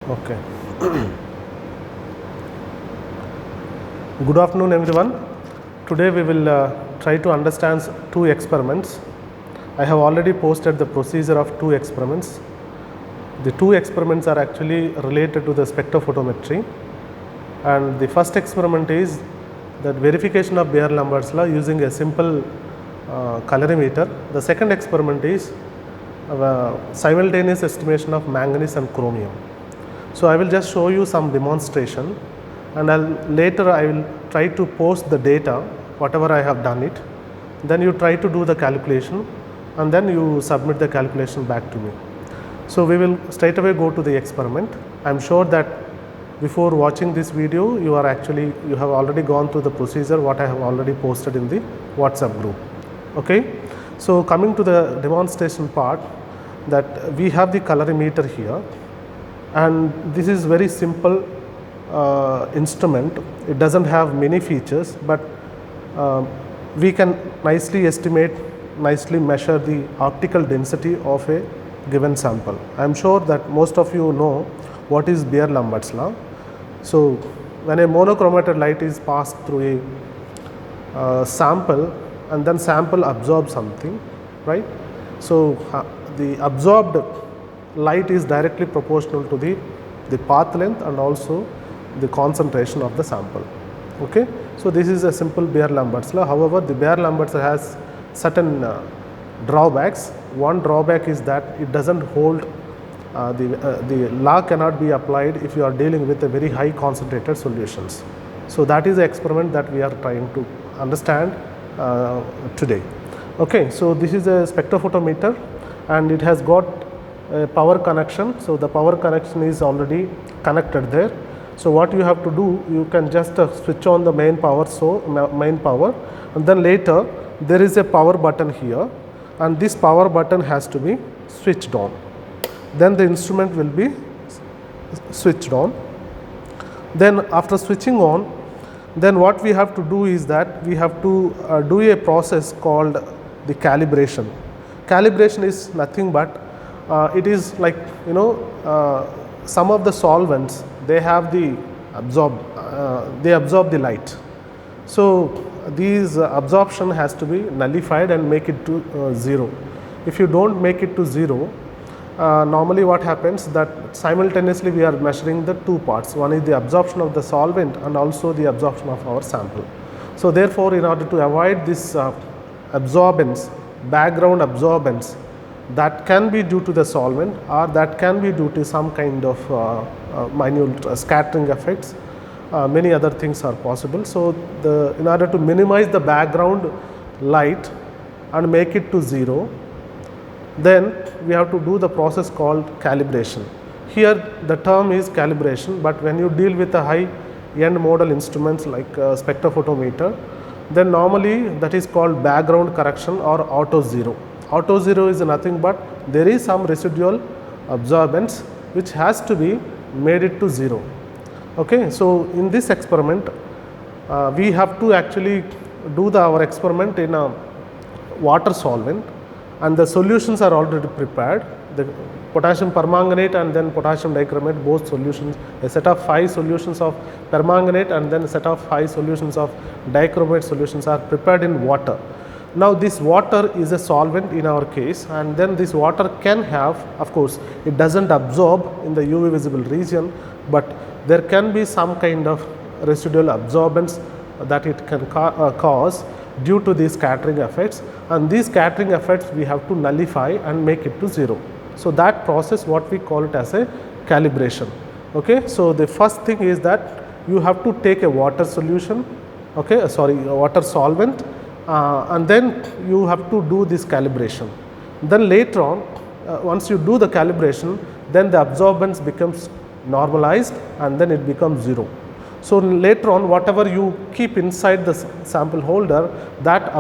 Okay. Good afternoon, everyone. Today we will try to understand two experiments. I have already posted the procedure of two experiments. The two experiments are actually related to the spectrophotometry, and the first experiment is that verification of Beer-Lambert's law using a simple colorimeter. The second experiment is simultaneous estimation of manganese and chromium. So I will just show you some demonstration, and later I will try to post the data whatever I have done it. Then you try to do the calculation, and then you submit the calculation back to me. So we will straight away go to the experiment. I am sure that before watching this video you have already gone through the procedure what I have already posted in the WhatsApp group. Okay. So coming to the demonstration part, that we have the colorimeter here, and this is very simple instrument. It doesn't have many features, but we can nicely estimate, nicely measure the optical density of a given sample. I am sure that most of you know what is Beer-Lambert's law. So when a monochromated light is passed through a sample, and then sample absorbs something, right? So the absorbed light is directly proportional to the path length and also the concentration of the sample. Okay. So this is a simple Beer-Lambert's law. However, the Beer-Lambert's has certain drawbacks. One drawback is that it doesn't hold, the law cannot be applied if you are dealing with a very high concentrated solutions. So that is the experiment that we are trying to understand today. Okay. So this is a spectrophotometer, and it has got a power connection. So the power connection is already connected there. So what you have to do, you can just switch on the main power, and then later there is a power button here, and this power button has to be switched on. Then the instrument will be switched on. Then after switching on, then what we have to do is that we have to do a process called the calibration. Calibration is nothing but it is like, some of the solvents, they have the they absorb the light. So these absorption has to be nullified and make it to 0. If you don't make it to 0, normally what happens, that simultaneously we are measuring the two parts. One is the absorption of the solvent and also the absorption of our sample. So therefore, in order to avoid this absorbance, background absorbance, that can be due to the solvent or that can be due to some kind of minute scattering effects. Many other things are possible. So in order to minimize the background light and make it to 0, then we have to do the process called calibration. Here the term is calibration, but when you deal with a high end model instruments like spectrophotometer, then normally that is called background correction or auto zero. Auto zero is nothing but there is some residual absorbance which has to be made it to 0. Okay. So in this experiment we have to actually do our experiment in a water solvent, and the solutions are already prepared. The potassium permanganate and then potassium dichromate, both solutions, a set of 5 solutions of permanganate and then a set of 5 solutions of dichromate solutions are prepared in water. Now this water is a solvent in our case, and then this water can have, of course it doesn't absorb in the UV visible region, but there can be some kind of residual absorbance that it can cause due to these scattering effects, and these scattering effects we have to nullify and make it to 0. So that process, what we call it as a calibration. Okay. So the first thing is that you have to take a water solution, okay, a water solvent, and then you have to do this calibration. Then later on, once you do the calibration, then the absorbance becomes normalized and then it becomes 0. So later on, whatever you keep inside the sample holder, that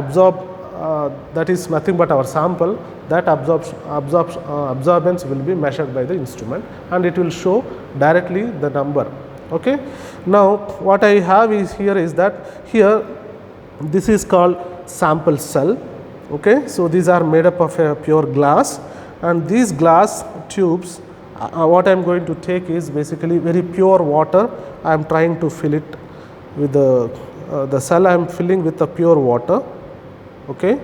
that is nothing but our sample, that absorbance will be measured by the instrument and it will show directly the number. Okay. Now what I have is that here this is called sample cell. Okay. So these are made up of a pure glass, and these glass tubes what I am going to take is basically very pure water. I am trying to fill it with the cell I am filling with the pure water, okay.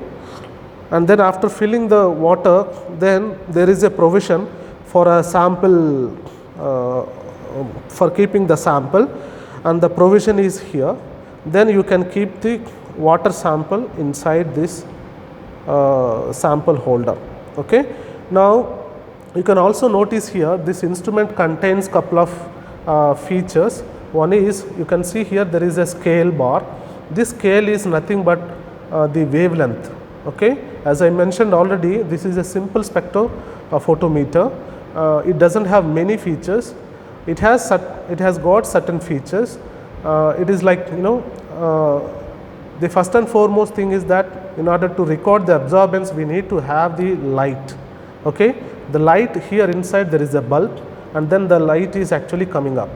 And then after filling the water, then there is a provision for a sample, for keeping the sample, and the provision is here. Then you can keep the water sample inside this sample holder, okay. Now you can also notice here this instrument contains couple of features. One is, you can see here there is a scale bar. This scale is nothing but the wavelength, okay. As I mentioned already, this is a simple spectrophotometer. It does not have many features. It has got certain features. It is like, you know, the first and foremost thing is that in order to record the absorbance, we need to have the light, okay. The light here inside, there is a bulb, and then the light is actually coming up,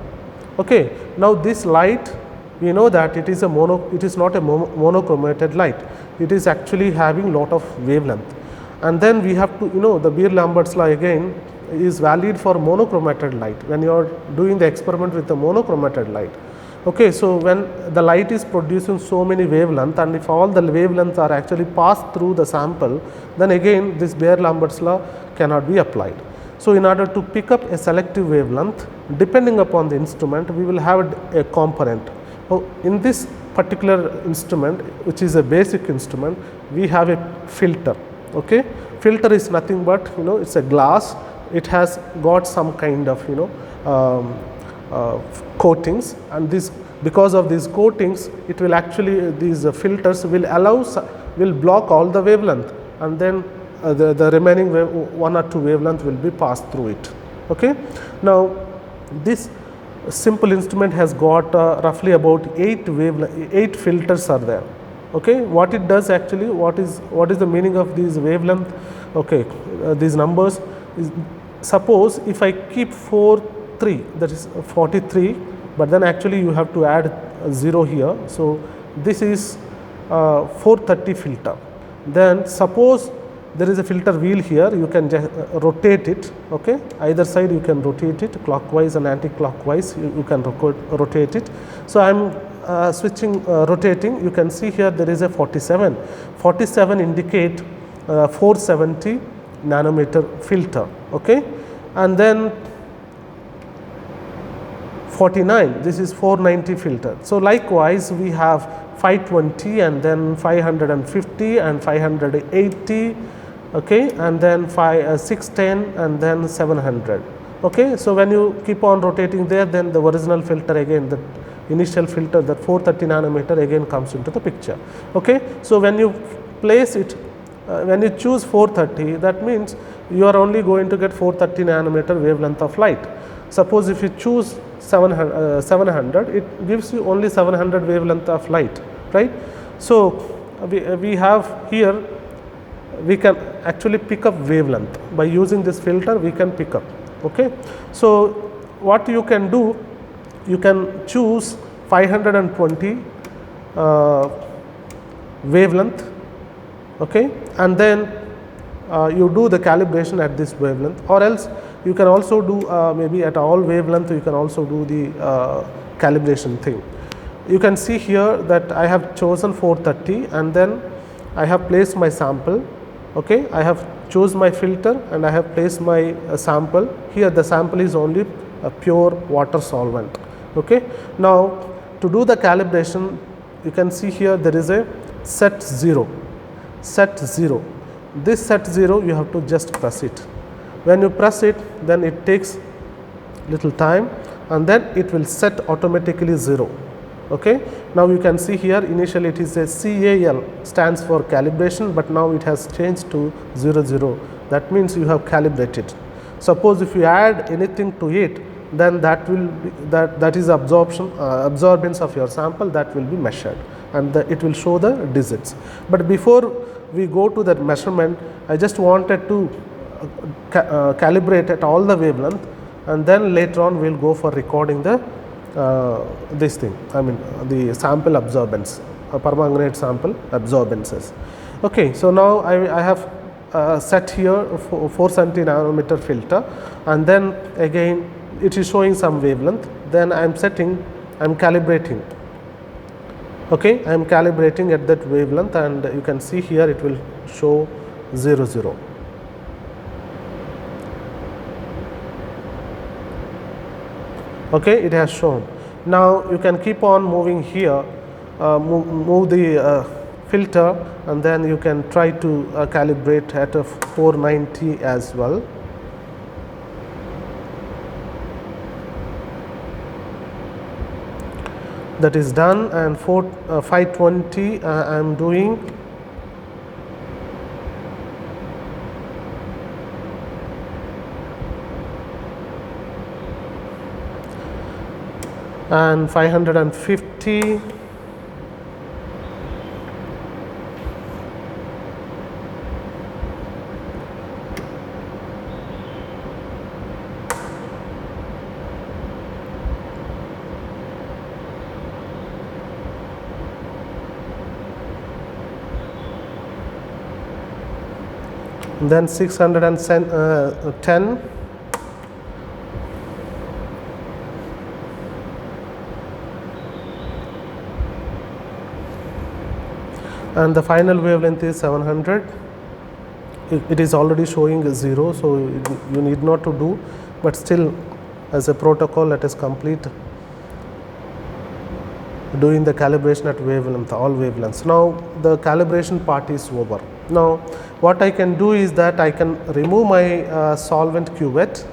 okay. Now this light, we know that it is not a monochromated light. It is actually having lot of wavelength, and then we have to, you know, the Beer-Lambert's law again is valid for monochromated light when you are doing the experiment with the monochromated light, okay. So when the light is producing so many wavelength, and if all the wavelengths are actually passed through the sample, then again this Beer-Lambert's law cannot be applied. So in order to pick up a selective wavelength, depending upon the instrument, we will have a component. In this particular instrument, which is a basic instrument, we have a filter, okay. Filter is nothing but, you know, it's a glass. It has got some kind of, you know, coatings, and this, because of these coatings, it will actually, these filters will block all the wavelength, and then the remaining one or two wavelength will be passed through it, okay. Now this simple instrument has got roughly about 8 filters are there, okay. What it does actually, what is the meaning of these wavelength, okay. These numbers is, suppose if I keep 3, that is 43, but then actually you have to add a 0 here. So this is 430 filter. Then suppose there is a filter wheel here, you can just rotate it, okay. Either side you can rotate it, clockwise and anti-clockwise you can rotate it. So I am switching, rotating. You can see here there is a 47. 47 indicate 470 nanometer filter, okay. And then 49, this is 490 filter. So likewise we have 520, and then 550 and 580, okay, and then 610 and then 700, okay. So when you keep on rotating there, then the original filter again, the initial filter, that 430 nanometer again comes into the picture, okay. So when you place it, when you choose 430, that means you are only going to get 430 nanometer wavelength of light. Suppose if you choose 700, it gives you only 700 wavelength of light, right. So we have here, we can actually pick up wavelength by using this filter, we can pick up, okay. So what you can do, you can choose 520 wavelength, okay, and then you do the calibration at this wavelength, or else you can also do maybe at all wavelength you can also do the calibration thing. You can see here that I have chosen 430, and then I have placed my sample, okay. I have choose my filter and I have placed my sample. Here the sample is only a pure water solvent, okay. Now to do the calibration, you can see here there is a set 0. This set 0 you have to just press it. When you press it, then it takes little time, and then it will set automatically 0, okay. Now you can see here, initially it is a CAL, stands for calibration, but now it has changed to 00. That means you have calibrated. Suppose if you add anything to it, then that will be, that is absorbance of your sample, that will be measured, and it will show the digits. But before we go to that measurement, I just wanted to calibrate at all the wavelength, and then later on we will go for recording the this thing, I mean the sample absorbance, permanganate sample absorbances. Okay, so now I have set here 470 nanometer filter, and then again it is showing some wavelength, then I am calibrating. Okay, I am calibrating at that wavelength, and you can see here it will show 0 0. Okay, it has shown. Now you can keep on moving here, move the filter, and then you can try to calibrate at a 490 as well. That is done, and 520 I am doing. And 550. Then 610. And the final wavelength is 700. It is already showing 0, so you need not to do, but still as a protocol let us complete doing the calibration at wavelength, all wavelengths. Now the calibration part is over. Now what I can do is that I can remove my solvent cuvette.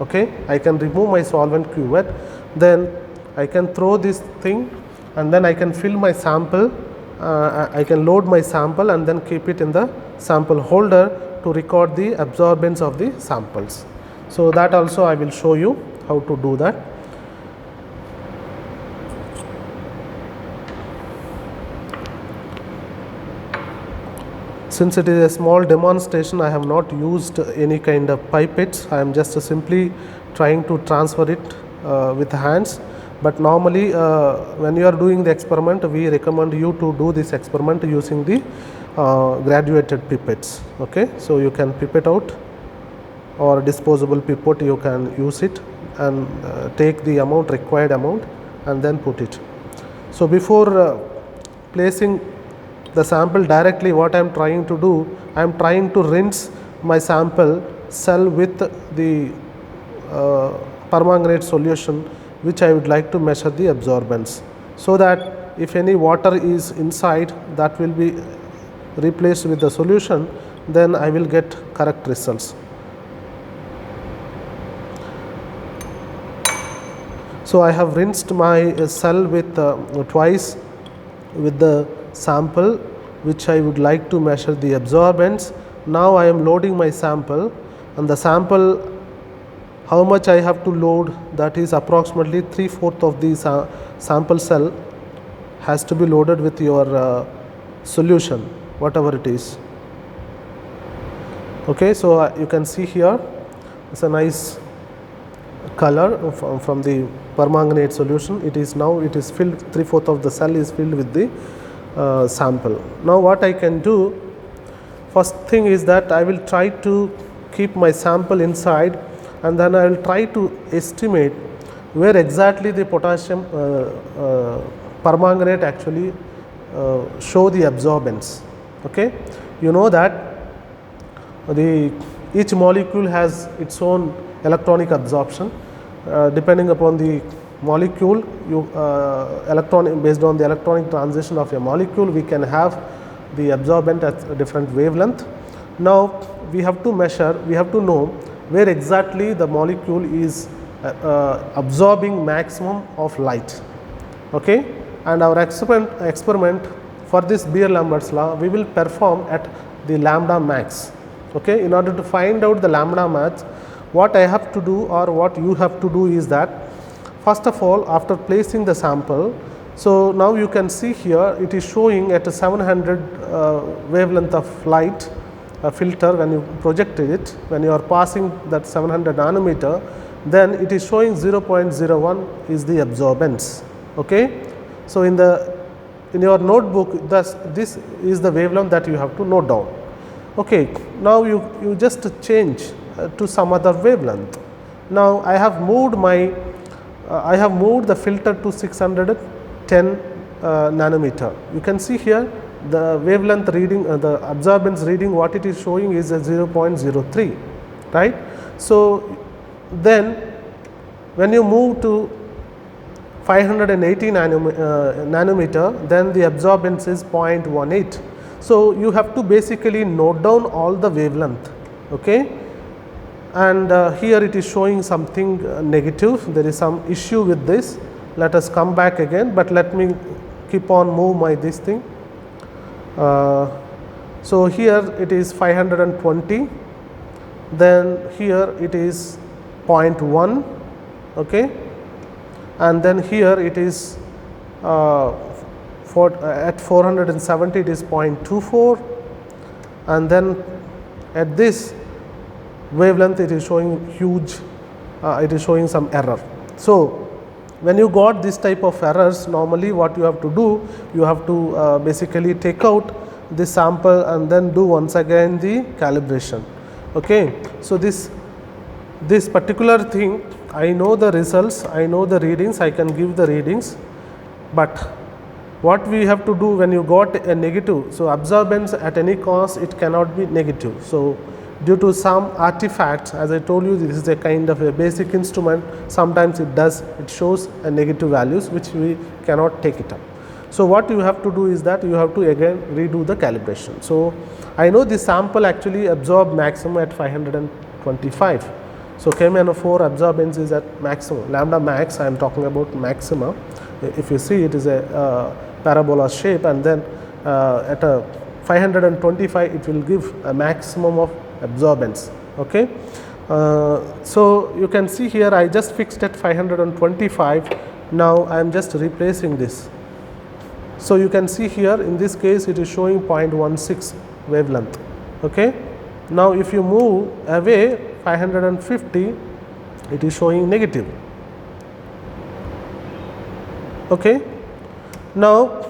Okay, I can remove my solvent cuvette, then I can throw this thing, and then I can fill my sample. I can load my sample and then keep it in the sample holder to record the absorbance of the samples. So that also I will show you how to do that. Since it is a small demonstration, I have not used any kind of pipettes. I am just simply trying to transfer it with hands. But normally when you are doing the experiment, we recommend you to do this experiment using the graduated pipettes. Okay, so you can pipette out, or disposable pipette, you can use it and take the amount, required amount, and then put it. So before placing the sample directly, what I am trying to do, I am trying to rinse my sample cell with the permanganate solution which I would like to measure the absorbance, so that if any water is inside, that will be replaced with the solution, then I will get correct results. So I have rinsed my cell with twice with the sample which I would like to measure the absorbance. Now I am loading my sample, and the sample, how much I have to load, that is approximately 3/4 of the sample cell has to be loaded with your solution, whatever it is. Okay, so you can see here it's a nice color from the permanganate solution. It is now filled, 3/4 of the cell is filled with the sample. Now what I can do, first thing is that I will try to keep my sample inside, and then I will try to estimate where exactly the potassium permanganate actually show the absorbance. Okay, you know that each molecule has its own electronic absorption. Depending upon the molecule, based on the electronic transition of a molecule, we can have the absorbent at a different wavelength. Now we have to measure, we have to know where exactly the molecule is absorbing maximum of light. Okay, and our experiment for this Beer-Lambert's law, we will perform at the lambda max. Okay, in order to find out the lambda max, what I have to do, or what you have to do, is that first of all, after placing the sample, so now you can see here it is showing at a 700 wavelength of light filter. When you projected it, when you are passing that 700 nanometer, then it is showing 0.01 is the absorbance. Okay, so in your notebook, this is the wavelength that you have to note down. Okay, now you just change to some other wavelength. Now I have moved the filter to 610 nanometer. You can see here the wavelength reading, the absorbance reading, what it is showing is a 0.03, right. So then when you move to 580 nanometer, then the absorbance is 0.18. So you have to basically note down all the wavelength, okay. And here it is showing something negative. There is some issue with this. Let us come back again, but let me keep on move my this thing. So here it is 520, then here it is 0.1, okay, and then here it is at 470 it is 0.24, and then at this wavelength it is showing huge, it is showing some error. So when you got this type of errors, normally what you have to do, you have to basically take out this sample and then do once again the calibration, okay. So this particular thing, I know the results, I know the readings, I can give the readings, but what we have to do when you got a negative, so absorbance at any cost it cannot be negative. So due to some artifacts, as I told you, this is a kind of a basic instrument, sometimes it shows a negative values which we cannot take it up. So what you have to do is that you have to again redo the calibration. So I know this sample actually absorbed maximum at 525. So KMnO4 absorbance is at maximum, lambda max, I am talking about maxima. If you see, it is a parabola shape, and then at a 525 it will give a maximum of absorbance, okay. So you can see here I just fixed at 525. Now I am just replacing this. So you can see here in this case it is showing 0.16 wavelength, okay. Now if you move away 550, it is showing negative, okay. Now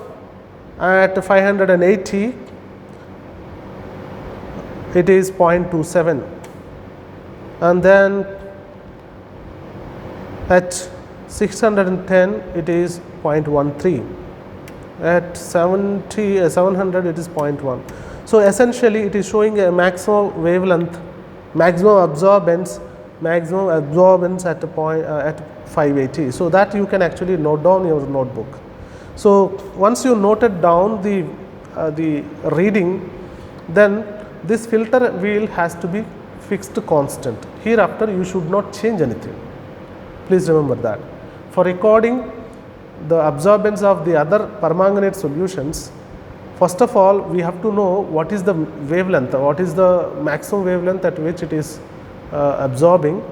at 580 it is 0.27, and then at 610 it is 0.13, at 700 it is 0.1. So essentially it is showing a maximum wavelength, maximum absorbance at a point at 580. So that you can actually note down your notebook. So once you noted down the reading, then this filter wheel has to be fixed constant. Hereafter you should not change anything. Please remember that. For recording the absorbance of the other permanganate solutions, first of all we have to know what is the wavelength, what is the maximum wavelength at which it is absorbing.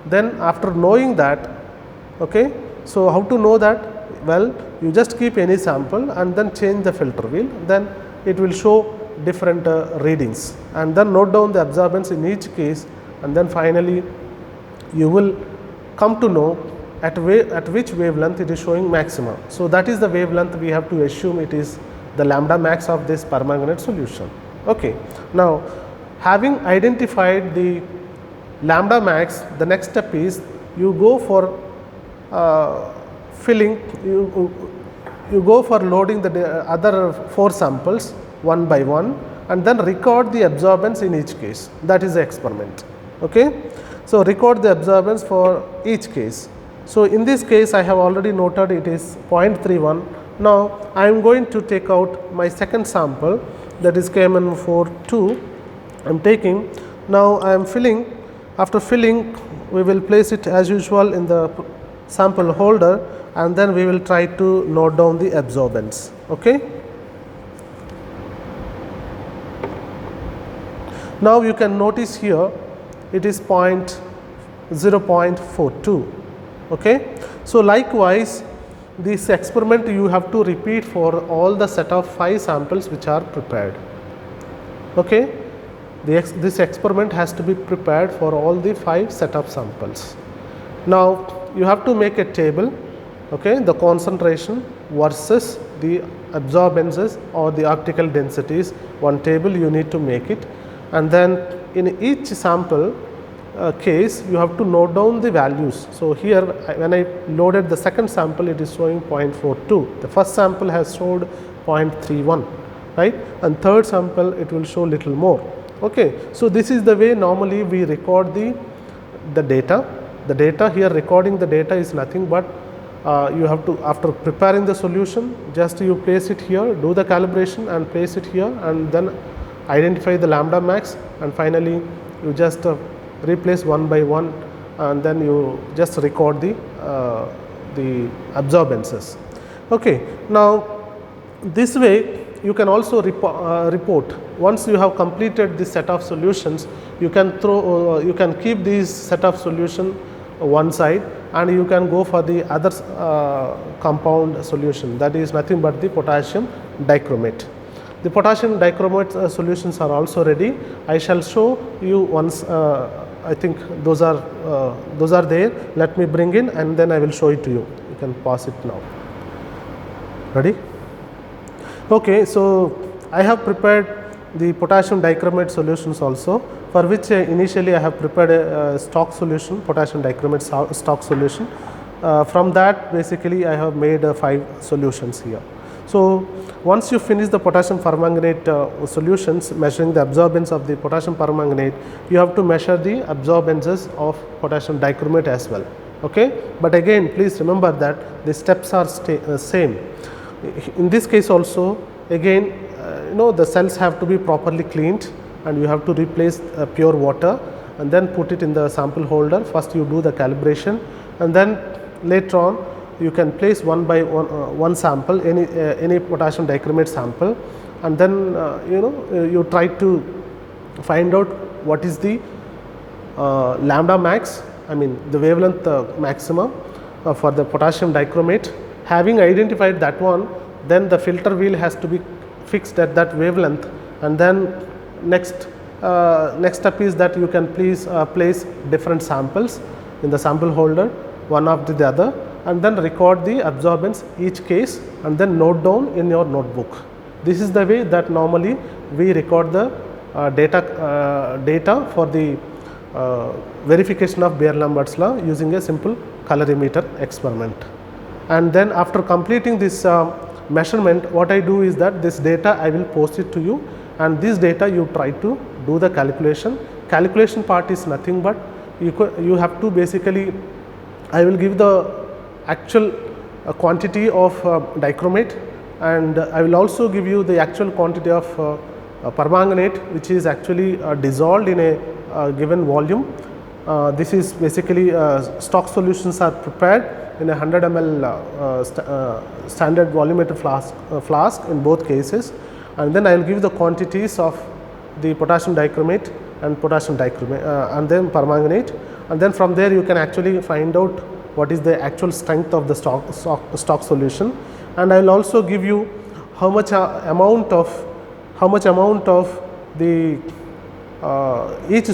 Then after knowing that, okay, so how to know that? Well, you just keep any sample and then change the filter wheel, then it will show different readings, and then note down the absorbance in each case, and then finally you will come to know at which wavelength it is showing maximum. So that is the wavelength we have to assume it is the lambda max of this permanganate solution, okay. Now having identified the lambda max, the next step is you go for filling, you go for loading the other 4 samples one by one, and then record the absorbance in each case. That is the experiment, okay. So record the absorbance for each case. So in this case I have already noted it is 0.31. Now I am going to take out my second sample, that is KMnO4 I am taking. Now I am filling. After filling, we will place it as usual in the sample holder, and then we will try to note down the absorbance, okay. Now you can notice here it is 0.42, okay. So likewise this experiment you have to repeat for all the set of 5 samples which are prepared, okay. This experiment has to be prepared for all the 5 set of samples. Now you have to make a table, okay, the concentration versus the absorbances or the optical densities, one table you need to make it, and then in each sample case you have to note down the values. So, here when I loaded the second sample, it is showing 0.42, the first sample has showed 0.31, right, and third sample it will show little more. Okay. So, this is the way normally we record the data. The data here, recording the data is nothing but you have to, after preparing the solution, just you place it here, do the calibration and place it here, and then identify the lambda max, and finally you just replace one by one, and then you just record the absorbances. Okay. Now, this way you can also report. Once you have completed this set of solutions, you can you can keep these set of solution one side, and you can go for the other compound solution, that is nothing but the potassium dichromate. The potassium dichromate solutions are also ready. I shall show you once. I think those are there. Let me bring in, and then I will show it to you. You can pause it now. Ready? Okay. So, I have prepared the potassium dichromate solutions also, for which initially I have prepared a stock solution, potassium dichromate stock solution. From that, basically I have made 5 solutions here. So, once you finish the potassium permanganate solutions, measuring the absorbance of the potassium permanganate, you have to measure the absorbances of potassium dichromate as well. Okay? But again, please remember that the steps are same. In this case also, again, the cells have to be properly cleaned, and you have to replace pure water and then put it in the sample holder. First you do the calibration, and then later on you can place one by one sample, any potassium dichromate sample, and then you try to find out what is the lambda max, I mean the wavelength maximum for the potassium dichromate. Having identified that one, then the filter wheel has to be fixed at that wavelength, and then next step is that you can please place different samples in the sample holder, one after the other, and then record the absorbance each case, and then note down in your notebook. This is the way that normally we record the data for the verification of Beer-Lambert's law using a simple colorimeter experiment. And then after completing this measurement, what I do is that this data I will post it to you, and this data you try to do the calculation. Calculation part is nothing but you have to basically, I will give the actual quantity of dichromate, and I will also give you the actual quantity of permanganate, which is actually dissolved in a given volume. This is basically stock solutions are prepared in a 100 ml standard volumeter flask in both cases, and then I will give the quantities of the potassium dichromate and potassium dichromate and then permanganate, and then from there you can actually find out what is the actual strength of the stock solution. And I will also give you how much amount of the each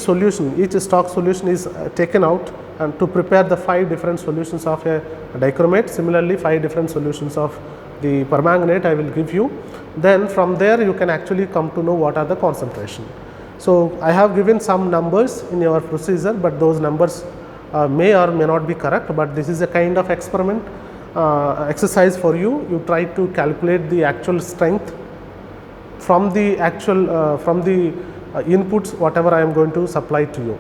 stock solution is taken out, and to prepare the 5 different solutions of a dichromate. Similarly, 5 different solutions of the permanganate I will give you. Then from there you can actually come to know what are the concentration. So, I have given some numbers in your procedure, but those numbers may or may not be correct, but this is a kind of experiment exercise for you. You try to calculate the actual strength from the actual inputs whatever I am going to supply to you,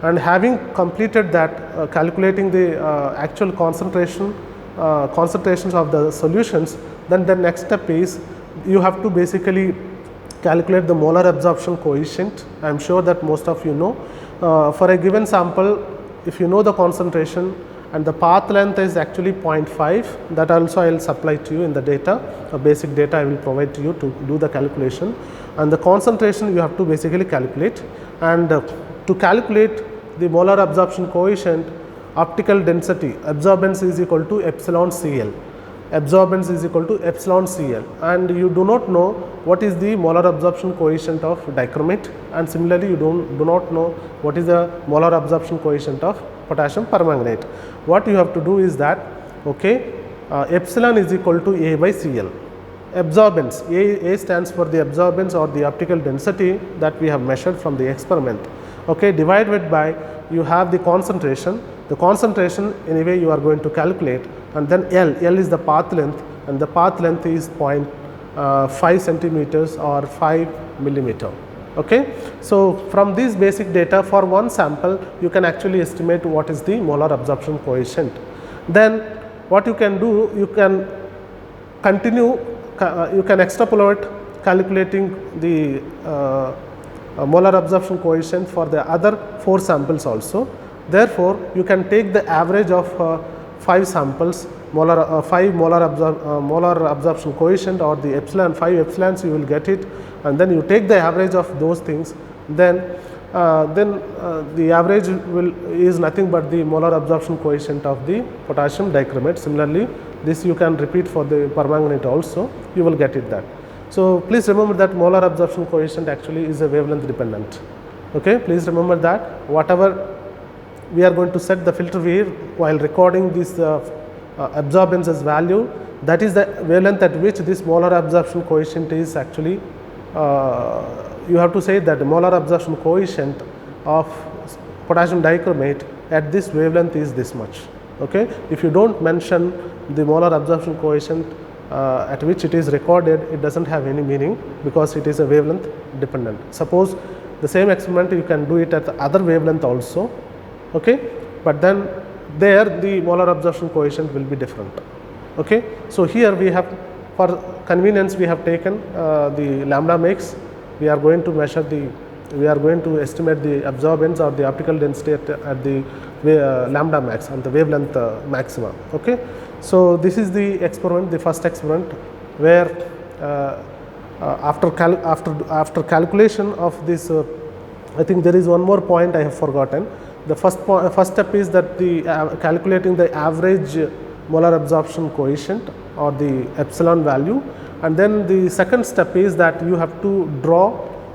and having completed that calculating the actual concentrations of the solutions, then the next step is you have to basically calculate the molar absorption coefficient. I am sure that most of you know. For a given sample, if you know the concentration and the path length is actually 0.5, that also I will supply to you in the data, basic data I will provide to you to do the calculation, and the concentration you have to basically calculate. And to calculate the molar absorption coefficient, optical density absorbance is equal to epsilon Cl. Absorbance is equal to epsilon Cl, and you do not know what is the molar absorption coefficient of dichromate, and similarly you do not know what is the molar absorption coefficient of potassium permanganate. What you have to do is that epsilon is equal to A by Cl. absorbance. A stands for the absorbance or the optical density that we have measured from the experiment. Okay, divided by, you have the concentration. The concentration anyway you are going to calculate, and then L is the path length, and the path length is 0.5 centimeters or 5 millimeter. Okay. So, from these basic data for one sample you can actually estimate what is the molar absorption coefficient. Then what you can do, you can continue, you can extrapolate calculating the molar absorption coefficient for the other 4 samples also. Therefore, you can take the average of 5 samples, 5 molar absorption coefficient, or the epsilon, 5 epsilons you will get it, and then you take the average of those things, then the average is nothing but the molar absorption coefficient of the potassium dichromate. Similarly, this you can repeat for the permanganate also, you will get it that. So, please remember that molar absorption coefficient actually is a wavelength dependent. Okay, please remember that whatever we are going to set the filter wave while recording this absorbance as value, that is the wavelength at which this molar absorption coefficient is actually, you have to say that the molar absorption coefficient of potassium dichromate at this wavelength is this much. Okay. If you do not mention the molar absorption coefficient at which it is recorded, it does not have any meaning, because it is a wavelength dependent. Suppose the same experiment you can do it at the other wavelength also, okay, but then there the molar absorption coefficient will be different. Okay. So, here we have, for convenience, we have taken the lambda max. We are going to measure the, we are going to estimate the absorbance or the optical density at the lambda max and the wavelength maxima. Okay. So, this is the experiment, the first experiment, where after calculation of this, I think there is one more point I have forgotten. The first step is that the calculating the average molar absorption coefficient or the epsilon value, and then the second step is that you have to draw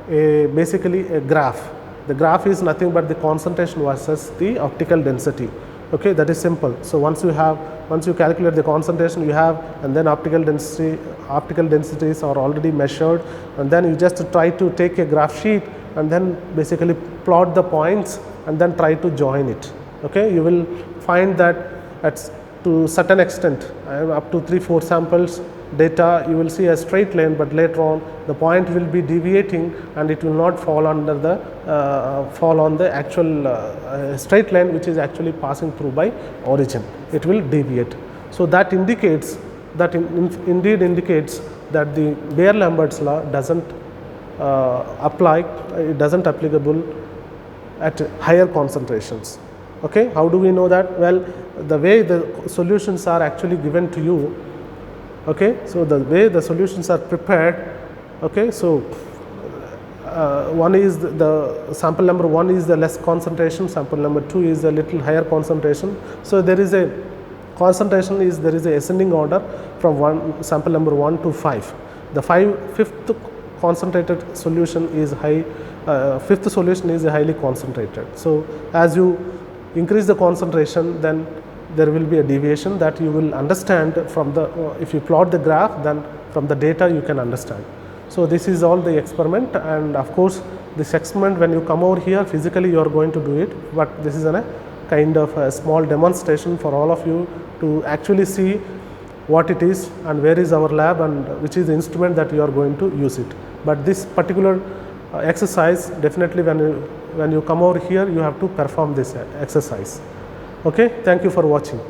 basically a graph. The graph is nothing but the concentration versus the optical density. Okay, that is simple. So, once you calculate the concentration you have, and then optical densities are already measured, and then you just try to take a graph sheet and then basically plot the points and then try to join it. Okay, you will find that to certain extent, up to 3-4 samples data, you will see a straight line, but later on the point will be deviating and it will not fall under the fall on the actual straight line which is actually passing through by origin. It will deviate. So, that indicates that indeed indicates that the Beer-Lambert's law does not apply, it does not applicable at higher concentrations. Okay. How do we know that? Well, the way the solutions are actually given to you. Okay. So, the way the solutions are prepared. Okay. So, one is the sample number 1 is the less concentration, sample number 2 is a little higher concentration. So, there is a concentration is, there is a ascending order from sample number 1 to 5. The fifth concentrated solution is high, fifth solution is highly concentrated. So, as you increase the concentration, then there will be a deviation that you will understand from the, if you plot the graph, then from the data you can understand. So, this is all the experiment, and of course, this experiment when you come over here physically you are going to do it, but this is a kind of a small demonstration for all of you to actually see what it is and where is our lab and which is the instrument that you are going to use it. But this particular exercise, definitely when you come over here you have to perform this exercise. Okay, thank you for watching.